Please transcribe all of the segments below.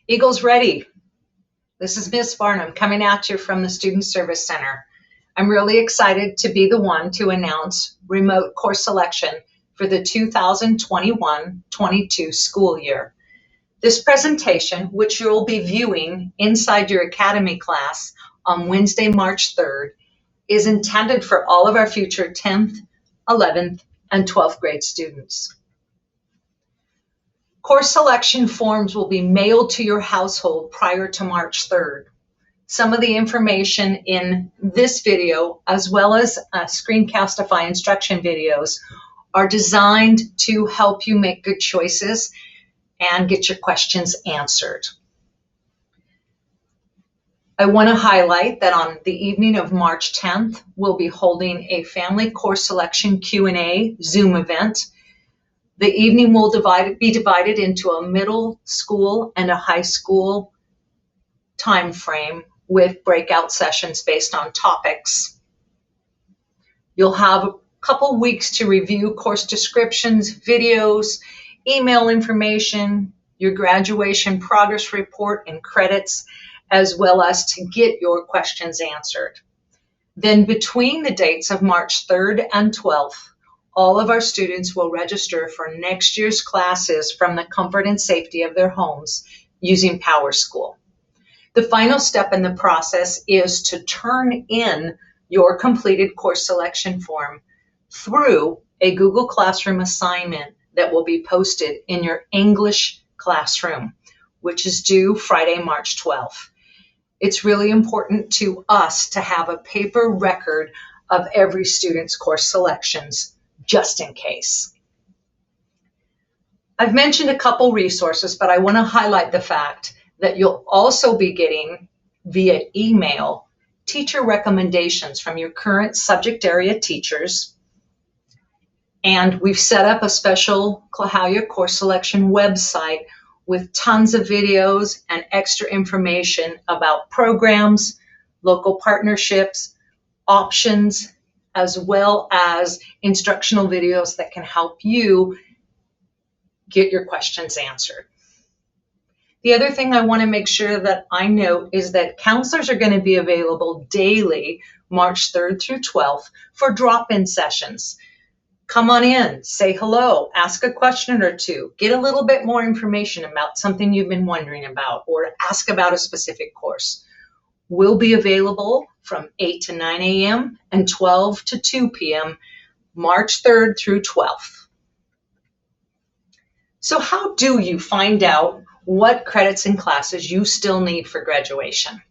Eagles ready. This is Miss Farnham coming at you from the Student Service Center. I'm really excited to be the one to announce remote course selection for the 2021-22 school year. This presentation, which you'll be viewing inside your Academy class on Wednesday, March 3rd, is intended for all of our future 10th, 11th, and 12th grade students. Course selection forms will be mailed to your household prior to March 3rd. Some of the information in this video, as well as Screencastify instruction videos, are designed to help you make good choices and get your questions answered. I want to highlight that on the evening of March 10th, we'll be holding a family course selection Q&A Zoom event. The evening will be divided into a middle school and a high school time frame with breakout sessions based on topics. You'll have a couple weeks to review course descriptions, videos, email information, your graduation progress report and credits, as well as to get your questions answered. Then between the dates of March 3rd and 12th, all of our students will register for next year's classes from the comfort and safety of their homes using PowerSchool. The final step in the process is to turn in your completed course selection form through a Google Classroom assignment that will be posted in your English classroom, which is due Friday, March 12th. It's really important to us to have a paper record of every student's course selections, just in case. I've mentioned a couple resources, but I want to highlight the fact that you'll also be getting via email teacher recommendations from your current subject area teachers. And we've set up a special Klahowya course selection website with tons of videos and extra information about programs, local partnerships, options, as well as instructional videos that can help you get your questions answered. The other thing I want to make sure that I note is that counselors are going to be available daily, March 3rd through 12th, for drop-in sessions. Come on in, say hello, ask a question or two, get a little bit more information about something you've been wondering about, or ask about a specific course. We'll be available from 8 to 9 a.m. and 12 to 2 p.m. March 3rd through 12th. So how do you find out what credits and classes you still need for graduation?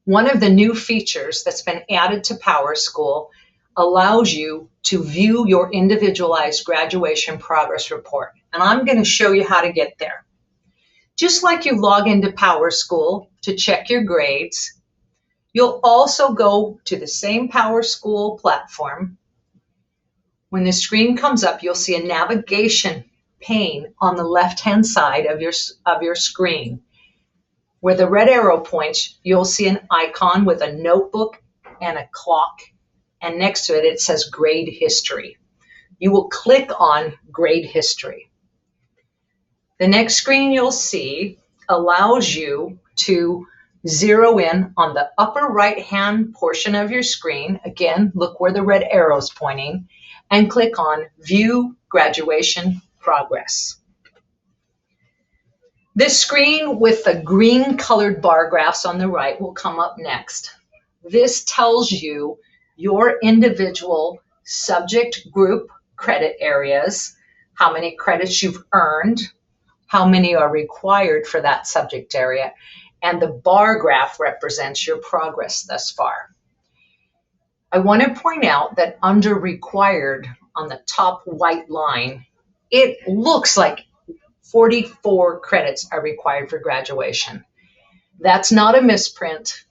One of the new features that's been added to PowerSchool allows you to view your individualized graduation progress report. And I'm going to show you how to get there. Just like you log into PowerSchool to check your grades, you'll also go to the same PowerSchool platform. When the screen comes up, you'll see a navigation pane on the left-hand side of your screen. Where the red arrow points, you'll see an icon with a notebook and a clock, and next to it, it says Grade History. You will click on Grade History. The next screen you'll see allows you to zero in on the upper right-hand portion of your screen. Again, look where the red arrow is pointing, and click on View Graduation Progress. This screen with the green colored bar graphs on the right will come up next. This tells you your individual subject group credit areas, how many credits you've earned, how many are required for that subject area, and the bar graph represents your progress thus far. I want to point out that under required on the top white line, it looks like 44 credits are required for graduation. That's not a misprint.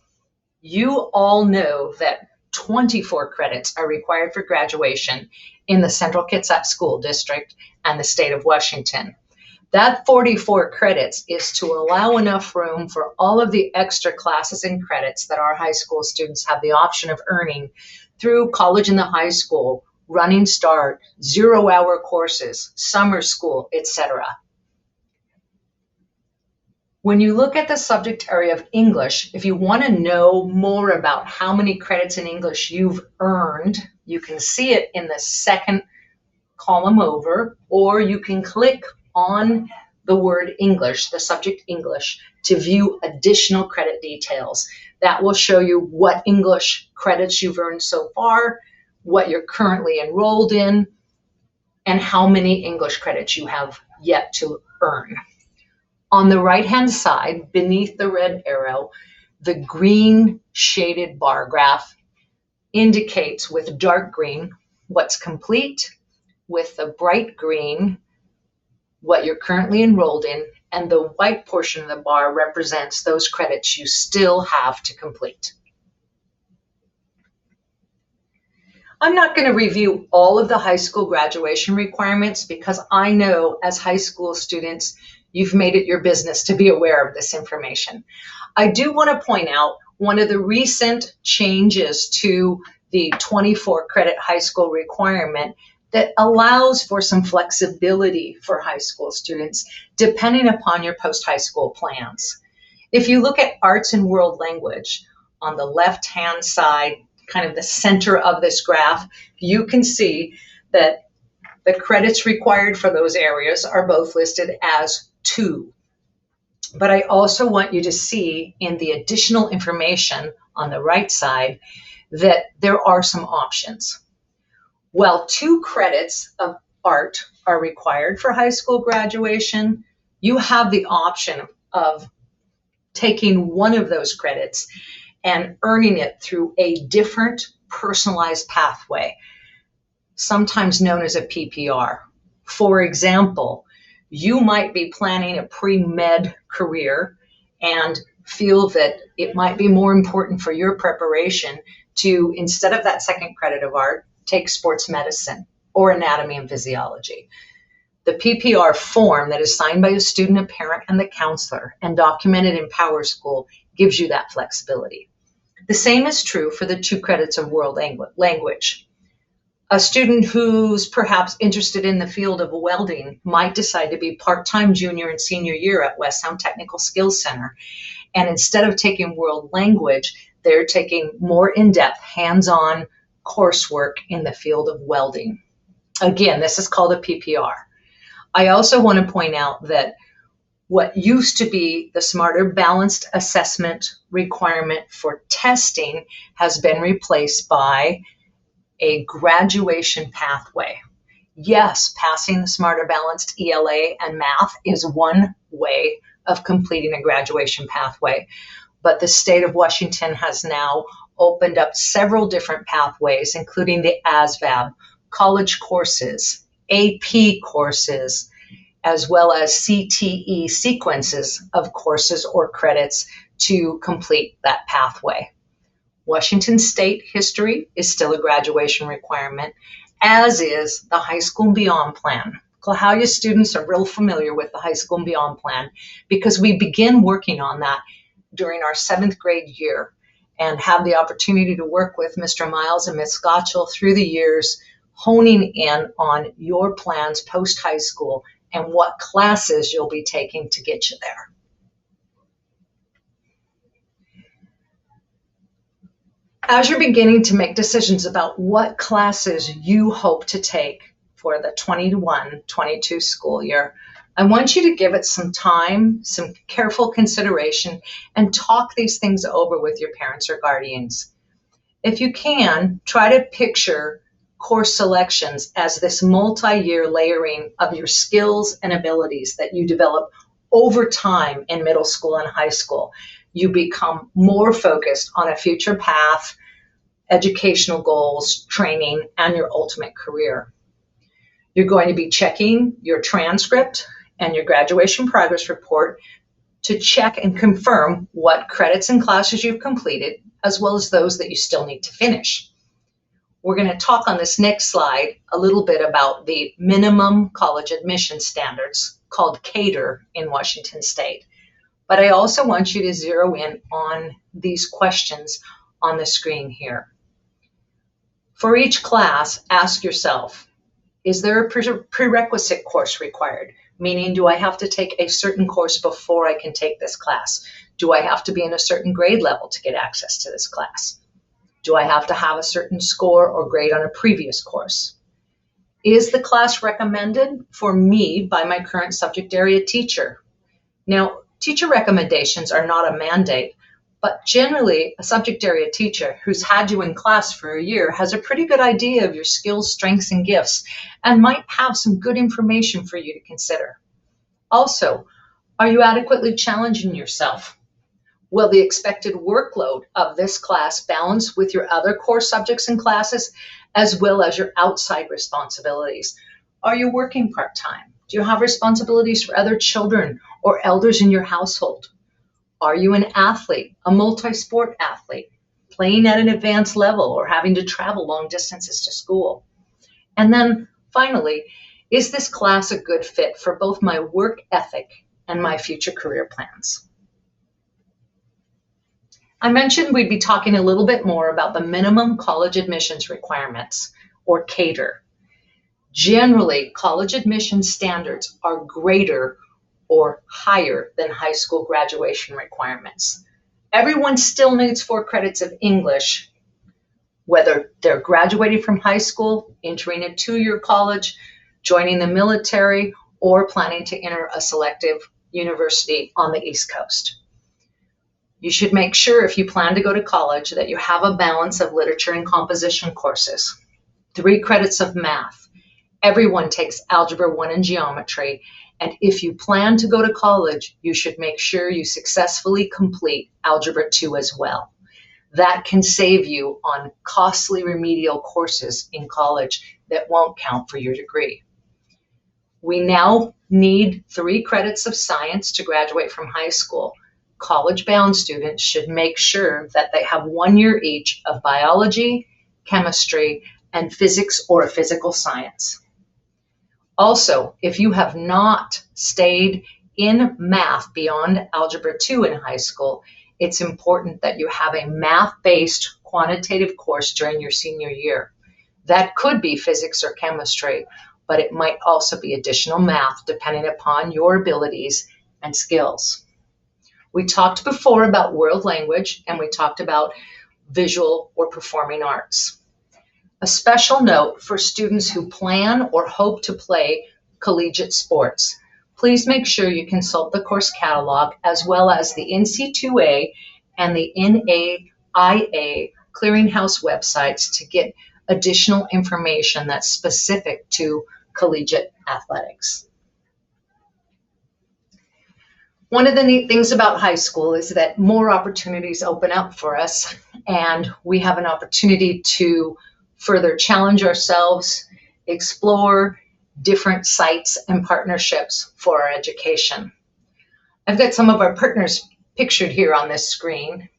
You all know that 24 credits are required for graduation in the Central Kitsap School District and the state of Washington. That 44 credits is to allow enough room for all of the extra classes and credits that our high school students have the option of earning through college and the high school, Running Start, 0-hour courses, summer school, etc. When you look at the subject area of English, if you want to know more about how many credits in English you've earned, you can see it in the second column over, or you can click on the word English, the subject English, to view additional credit details. That will show you what English credits you've earned so far, what you're currently enrolled in, and how many English credits you have yet to earn. On the right-hand side, beneath the red arrow, the green shaded bar graph indicates with dark green what's complete, with the bright green what you're currently enrolled in, and the white portion of the bar represents those credits you still have to complete. I'm not going to review all of the high school graduation requirements because I know as high school students, you've made it your business to be aware of this information. I do want to point out one of the recent changes to the 24 credit high school requirement that allows for some flexibility for high school students depending upon your post-high school plans. If you look at arts and world language on the left-hand side, kind of the center of this graph, you can see that the credits required for those areas are both listed as 2. But I also want you to see in the additional information on the right side that there are some options. While 2 credits of art are required for high school graduation, you have the option of taking one of those credits and earning it through a different personalized pathway, sometimes known as a PPR. For example, you might be planning a pre-med career and feel that it might be more important for your preparation to, instead of that second credit of art, take sports medicine or anatomy and physiology. The PPR form that is signed by a student, a parent, and the counselor and documented in PowerSchool gives you that flexibility. The same is true for the 2 credits of world language. A student who's perhaps interested in the field of welding might decide to be part-time junior and senior year at West Sound Technical Skills Center. And instead of taking world language, they're taking more in-depth, hands-on coursework in the field of welding. Again, this is called a PPR. I also want to point out that what used to be the Smarter Balanced Assessment requirement for testing has been replaced by a graduation pathway. Yes, passing the Smarter Balanced ELA and math is one way of completing a graduation pathway, but the state of Washington has now opened up several different pathways, including the ASVAB, college courses, AP courses, as well as CTE sequences of courses or credits to complete that pathway. Washington State history is still a graduation requirement, as is the High School and Beyond Plan. Clahalia students are real familiar with the High School and Beyond Plan because we begin working on that during our 7th grade year and have the opportunity to work with Mr. Miles and Ms. Gottschall through the years, honing in on your plans post-high school and what classes you'll be taking to get you there. As you're beginning to make decisions about what classes you hope to take for the 21-22 school year, I want you to give it some time, some careful consideration, and talk these things over with your parents or guardians. If you can, try to picture course selections as this multi-year layering of your skills and abilities that you develop over time in middle school and high school. You become more focused on a future path, educational goals, training, and your ultimate career. You're going to be checking your transcript and your graduation progress report to check and confirm what credits and classes you've completed, as well as those that you still need to finish. We're going to talk on this next slide a little bit about the minimum college admission standards called CADER in Washington State. But I also want you to zero in on these questions on the screen here. For each class, ask yourself, is there a prerequisite course required? meaning do I have to take a certain course before I can take this class? Do I have to be in a certain grade level to get access to this class? Do I have to have a certain score or grade on a previous course? Is the class recommended for me by my current subject area teacher? Now, teacher recommendations are not a mandate, but generally a subject area teacher who's had you in class for a year has a pretty good idea of your skills, strengths, and gifts, and might have some good information for you to consider. Also, are you adequately challenging yourself? Will the expected workload of this class balance with your other core subjects and classes, as well as your outside responsibilities? Are you working part-time? Do you have responsibilities for other children or elders in your household? Are you an athlete, a multi-sport athlete, playing at an advanced level or having to travel long distances to school? And then finally, is this class a good fit for both my work ethic and my future career plans? I mentioned we'd be talking a little bit more about the minimum college admissions requirements, or CADR. Generally, college admissions standards are greater or higher than high school graduation requirements. Everyone still needs 4 credits of English, whether they're graduating from high school, entering a 2-year college, joining the military, or planning to enter a selective university on the East Coast. You should make sure if you plan to go to college that you have a balance of literature and composition courses, 3 credits of math. Everyone takes Algebra 1 and geometry, and if you plan to go to college, you should make sure you successfully complete Algebra 2 as well. That can save you on costly remedial courses in college that won't count for your degree. We now need 3 credits of science to graduate from high school. College-bound students should make sure that they have 1 year each of biology, chemistry, and physics or physical science. Also, if you have not stayed in math beyond Algebra 2 in high school, it's important that you have a math-based quantitative course during your senior year. That could be physics or chemistry, but it might also be additional math depending upon your abilities and skills. We talked before about world language, and we talked about visual or performing arts. A special note for students who plan or hope to play collegiate sports. Please make sure you consult the course catalog as well as the NC2A and the NAIA clearinghouse websites to get additional information that's specific to collegiate athletics. One of the neat things about high school is that more opportunities open up for us, and we have an opportunity to further challenge ourselves, explore different sites and partnerships for our education. I've got some of our partners pictured here on this screen.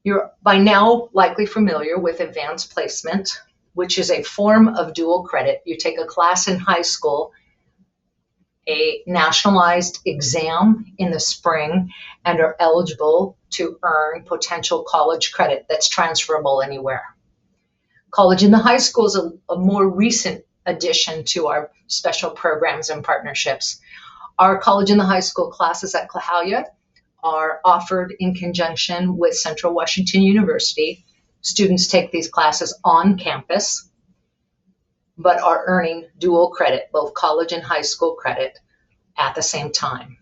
You're by now likely familiar with advanced placement, which is a form of dual credit. You take a class in high school, a nationalized exam in the spring, and are eligible to earn potential college credit that's transferable anywhere. College in the high school is a more recent addition to our special programs and partnerships. Our college in the high school classes at Klahowya are offered in conjunction with Central Washington University. Students take these classes on campus, but are earning dual credit, both college and high school credit, at the same time.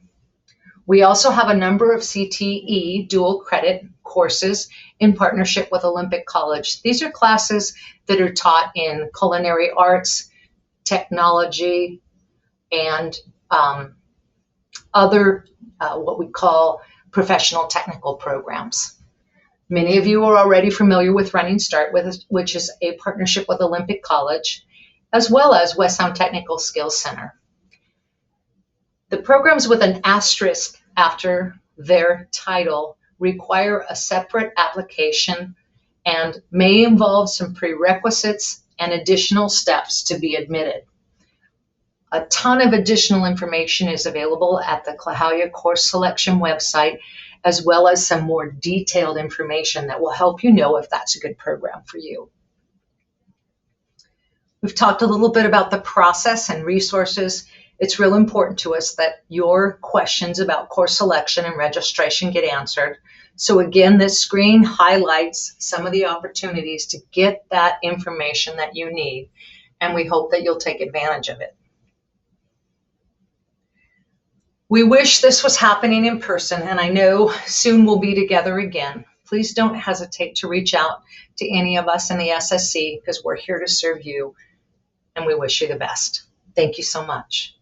We also have a number of CTE dual credit courses in partnership with Olympic College. These are classes that are taught in culinary arts, technology, and other what we call professional technical programs. Many of you are already familiar with Running Start, which is a partnership with Olympic College, as well as West Sound Technical Skills Center. The programs with an asterisk after their title require a separate application and may involve some prerequisites and additional steps to be admitted. A ton of additional information is available at the Klahowya course selection website, as well as some more detailed information that will help you know if that's a good program for you. We've talked a little bit about the process and resources It's real important to us that your questions about course selection and registration get answered. So again, this screen highlights some of the opportunities to get that information that you need, and we hope that you'll take advantage of it. We wish this was happening in person, and I know soon we'll be together again. Please don't hesitate to reach out to any of us in the SSC because we're here to serve you, and we wish you the best. Thank you so much.